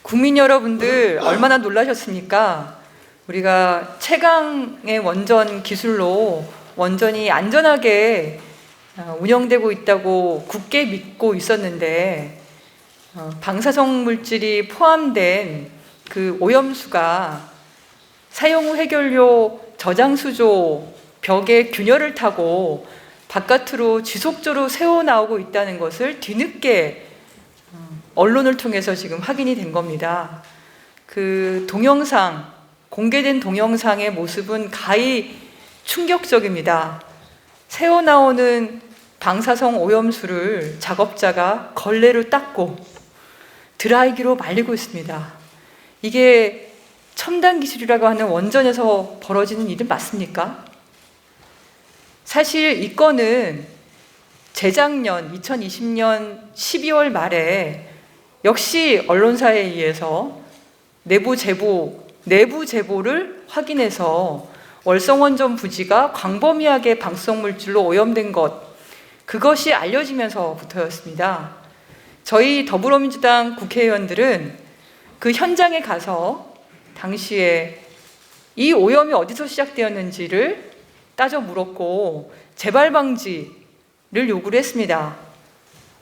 국민 여러분들 얼마나 놀라셨습니까? 우리가 최강의 원전 기술로 원전이 안전하게 운영되고 있다고 굳게 믿고 있었는데 방사성 물질이 포함된 그 오염수가 사용 후 해결료 저장수조 벽에 균열을 타고 바깥으로 지속적으로 새어나오고 있다는 것을 뒤늦게 언론을 통해서 지금 확인이 된 겁니다. 그 동영상, 공개된 동영상의 모습은 가히 충격적입니다. 새어나오는 방사성 오염수를 작업자가 걸레로 닦고 드라이기로 말리고 있습니다. 이게 첨단 기술이라고 하는 원전에서 벌어지는 일은 맞습니까? 사실 이 건은 재작년 2020년 12월 말에 역시 언론사에 의해서 내부 제보를 확인해서 월성원전 부지가 광범위하게 방사성 물질로 오염된 그것이 알려지면서부터였습니다. 저희 더불어민주당 국회의원들은 그 현장에 가서 당시에 이 오염이 어디서 시작되었는지를 따져 물었고 재발 방지를 요구를 했습니다.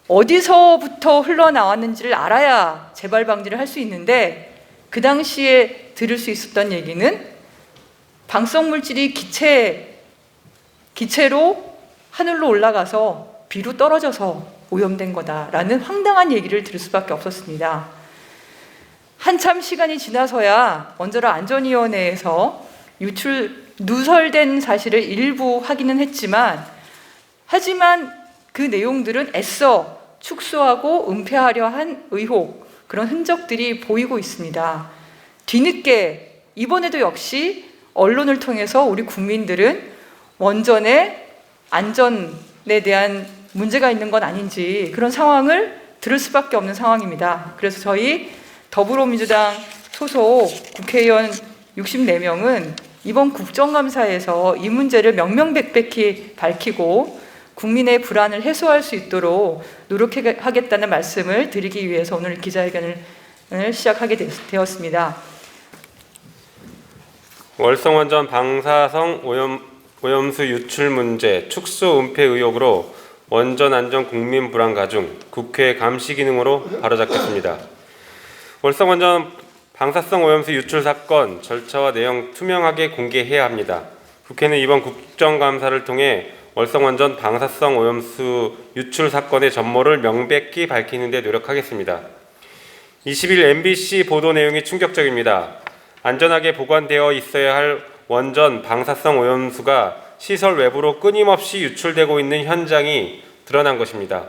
어디서부터 흘러나왔는지를 알아야 재발 방지를 할 수 있는데 그 당시에 들을 수 있었던 얘기는 방사성 물질이 기체로 하늘로 올라가서 비로 떨어져서 오염된 거다라는 황당한 얘기를 들을 수밖에 없었습니다. 한참 시간이 지나서야 원자력 안전위원회에서 누설된 사실을 일부 확인은 하지만 그 내용들은 애써 축소하고 은폐하려 한 의혹, 그런 흔적들이 보이고 있습니다. 뒤늦게 이번에도 역시 언론을 통해서 우리 국민들은 원전의 안전에 대한 문제가 있는 건 아닌지 그런 상황을 들을 수밖에 없는 상황입니다. 그래서 저희 더불어민주당 소속 국회의원 64명은 이번 국정감사에서 이 문제를 명명백백히 밝히고 국민의 불안을 해소할 수 있도록 노력하겠다는 말씀을 드리기 위해서 오늘 기자회견을 시작하게 되었습니다. 월성원전 방사성 오염수 유출 문제 축소 은폐 의혹으로 원전 안전 국민 불안 가중 국회 감시 기능으로 바로잡겠습니다. 월성원전 방사성 오염수 유출 사건 절차와 내용 투명하게 공개해야 합니다. 국회는 이번 국정감사를 통해 월성원전 방사성 오염수 유출 사건의 전모를 명백히 밝히는 데 노력하겠습니다. 20일 MBC 보도 내용이 충격적입니다. 안전하게 보관되어 있어야 할 원전 방사성 오염수가 시설 외부로 끊임없이 유출되고 있는 현장이 드러난 것입니다.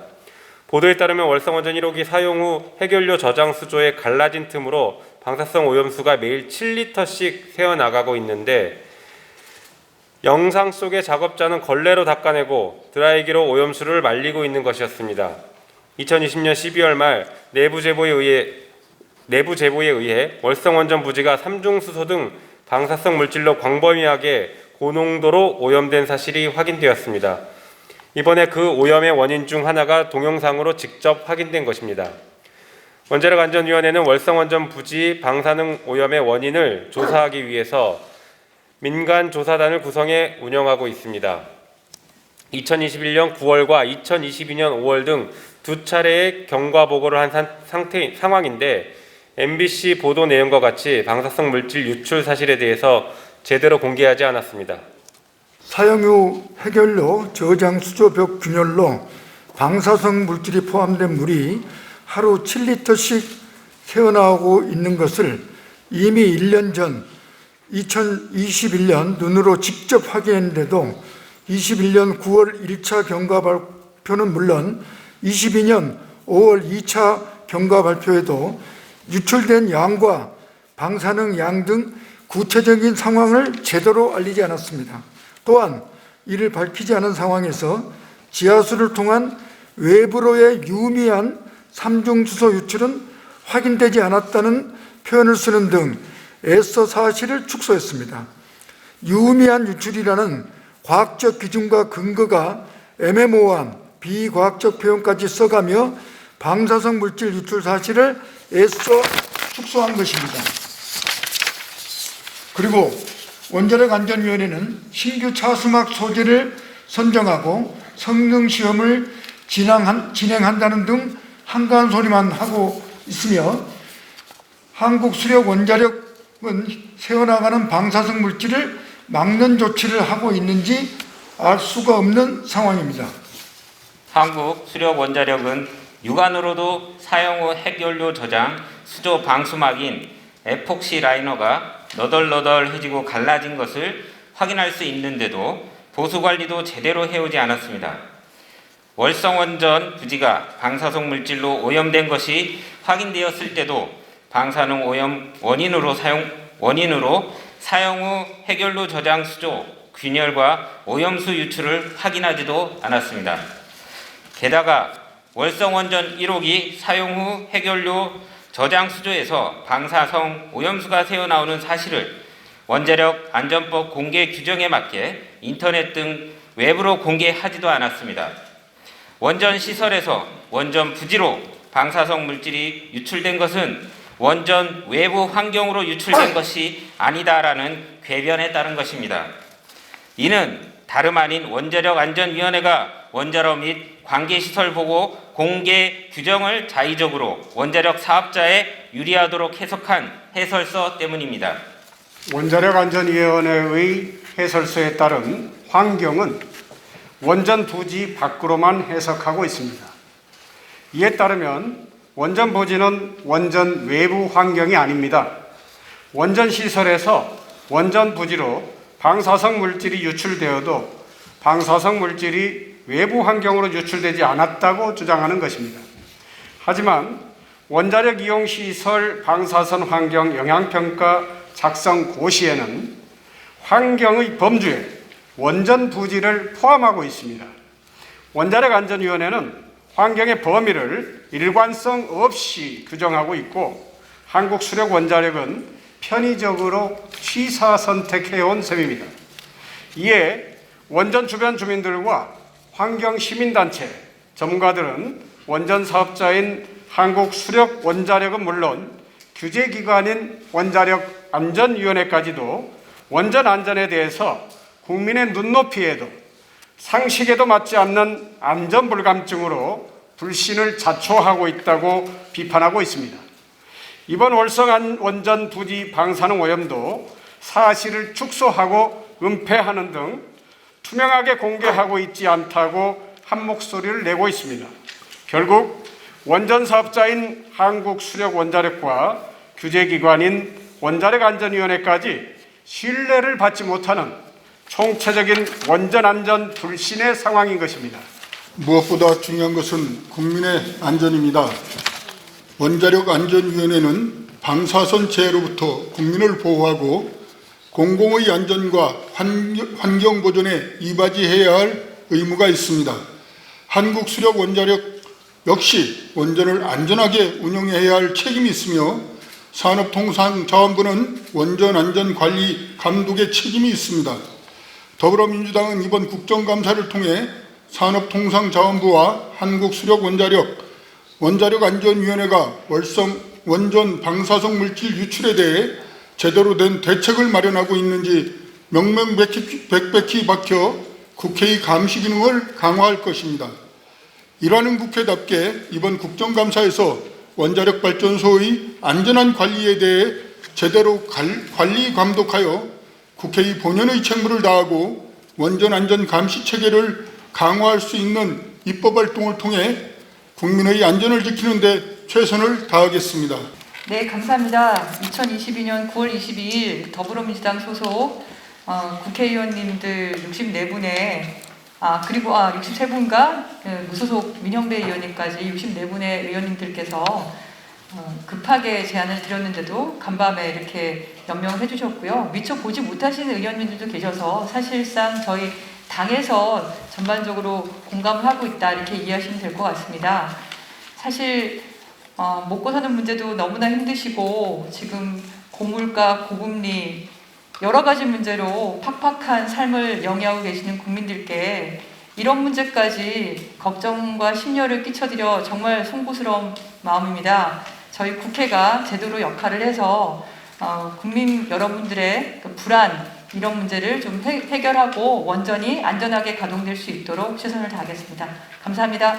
보도에 따르면 월성원전 1호기 사용 후 해결료 저장 수조에 갈라진 틈으로 방사성 오염수가 매일 7리터씩 새어나가고 있는데 영상 속의 작업자는 걸레로 닦아내고 드라이기로 오염수를 말리고 있는 것이었습니다. 2020년 12월 말 내부 제보에 의해 월성원전 부지가 삼중수소 등 방사성 물질로 광범위하게 고농도로 오염된 사실이 확인되었습니다. 이번에 그 오염의 원인 중 하나가 동영상으로 직접 확인된 것입니다. 원자력안전위원회는 월성원전 부지 방사능 오염의 원인을 조사하기 위해서 민간 조사단을 구성해 운영하고 있습니다. 2021년 9월과 2022년 5월 등 두 차례의 경과 보고를 한 상황인데 MBC 보도 내용과 같이 방사성 물질 유출 사실에 대해서 제대로 공개하지 않았습니다. 사용 후 해결료 저장 수조 벽 균열로 방사성 물질이 포함된 물이 하루 7리터씩 새어나오고 있는 것을 이미 1년 전 2021년 눈으로 직접 확인했는데도 21년 9월 1차 경과 발표는 물론 22년 5월 2차 경과 발표에도 유출된 양과 방사능 양 등 구체적인 상황을 제대로 알리지 않았습니다. 또한 이를 밝히지 않은 상황에서 지하수를 통한 외부로의 유미한 삼중수소 유출은 확인되지 않았다는 표현을 쓰는 등 애써 사실을 축소했습니다. 유미한 유출이라는 과학적 기준과 근거가 애매모호한 비과학적 표현까지 써가며 방사성 물질 유출 사실을 애써 축소한 것입니다. 그리고 원자력안전위원회는 신규 차수막 소재를 선정하고 성능시험을 진행한다는 등 한가한 소리만 하고 있으며 한국수력원자력은 새어나가는 방사성 물질을 막는 조치를 하고 있는지 알 수가 없는 상황입니다. 한국수력원자력은 육안으로도 사용 후 핵연료 저장 수조 방수막인 에폭시 라이너가 너덜너덜해지고 갈라진 것을 확인할 수 있는데도 보수관리도 제대로 해오지 않았습니다. 월성원전 부지가 방사성 물질로 오염된 것이 확인되었을 때도 방사능 오염 원인으로 사용 후 핵연료 저장 수조, 균열과 오염수 유출을 확인하지도 않았습니다. 게다가 월성원전 1호기 사용 후 핵연료 저장 수조에서 방사성 오염수가 새어나오는 사실을 원자력안전법 공개 규정에 맞게 인터넷 등 외부로 공개하지도 않았습니다. 원전 시설에서 원전 부지로 방사성 물질이 유출된 것은 원전 외부 환경으로 유출된 것이 아니다라는 궤변에 따른 것입니다. 이는 다름 아닌 원자력안전위원회가 원자로 및 관계시설 보고 공개 규정을 자의적으로 원자력 사업자에 유리하도록 해석한 해설서 때문입니다. 원자력안전위원회의 해설서에 따른 환경은 원전 부지 밖으로만 해석하고 있습니다. 이에 따르면 원전 부지는 원전 외부 환경이 아닙니다. 원전 시설에서 원전 부지로 방사성 물질이 유출되어도 방사성 물질이 외부 환경으로 유출되지 않았다고 주장하는 것입니다. 하지만 원자력 이용 시설 방사선 환경 영향평가 작성 고시에는 환경의 범주에 원전 부지를 포함하고 있습니다. 원자력안전위원회는 환경의 범위를 일관성 없이 규정하고 있고 한국수력원자력은 편의적으로 취사 선택해온 셈입니다. 이에 원전 주변 주민들과 환경시민단체, 전문가들은 원전 사업자인 한국수력원자력은 물론 규제기관인 원자력안전위원회까지도 원전 안전에 대해서 국민의 눈높이에도 상식에도 맞지 않는 안전불감증으로 불신을 자초하고 있다고 비판하고 있습니다. 이번 월성 원전 부지 방사능 오염도 사실을 축소하고 은폐하는 등 투명하게 공개하고 있지 않다고 한 목소리를 내고 있습니다. 결국 원전 사업자인 한국수력원자력과 규제기관인 원자력안전위원회까지 신뢰를 받지 못하는 총체적인 원전안전 불신의 상황인 것입니다. 무엇보다 중요한 것은 국민의 안전입니다. 원자력안전위원회는 방사선 재해로부터 국민을 보호하고 공공의 안전과 환경 보존에 이바지해야 할 의무가 있습니다. 한국수력원자력 역시 원전을 안전하게 운영해야 할 책임이 있으며 산업통상자원부는 원전안전관리 감독의 책임이 있습니다. 더불어민주당은 이번 국정감사를 통해 산업통상자원부와 한국수력원자력, 원자력안전위원회가 월성 원전 방사성 물질 유출에 대해 제대로 된 대책을 마련하고 있는지 명명백백히 밝혀 국회의 감시 기능을 강화할 것입니다. 일하는 국회답게 이번 국정감사에서 원자력발전소의 안전한 관리에 대해 제대로 관리 감독하여 국회의 본연의 책무를 다하고 원전안전 감시 체계를 강화할 수 있는 입법 활동을 통해 국민의 안전을 지키는 데 최선을 다하겠습니다. 네, 감사합니다. 2022년 9월 22일 더불어민주당 소속 국회의원님들 64분의 그리고 63분과 무소속 민영배 의원님까지 64분의 의원님들께서 급하게 제안을 드렸는데도 간밤에 이렇게 연명을 해주셨고요. 미처 보지 못하시는 의원님들도 계셔서 사실상 저희 당에서 전반적으로 공감을 하고 있다 이렇게 이해하시면 될 것 같습니다. 사실 먹고 사는 문제도 너무나 힘드시고 지금 고물가, 고금리 여러 가지 문제로 팍팍한 삶을 영위하고 계시는 국민들께 이런 문제까지 걱정과 심려를 끼쳐드려 정말 송구스러운 마음입니다. 저희 국회가 제대로 역할을 해서 국민 여러분들의 그 불안 이런 문제를 좀 해결하고 원전이 안전하게 가동될 수 있도록 최선을 다하겠습니다. 감사합니다.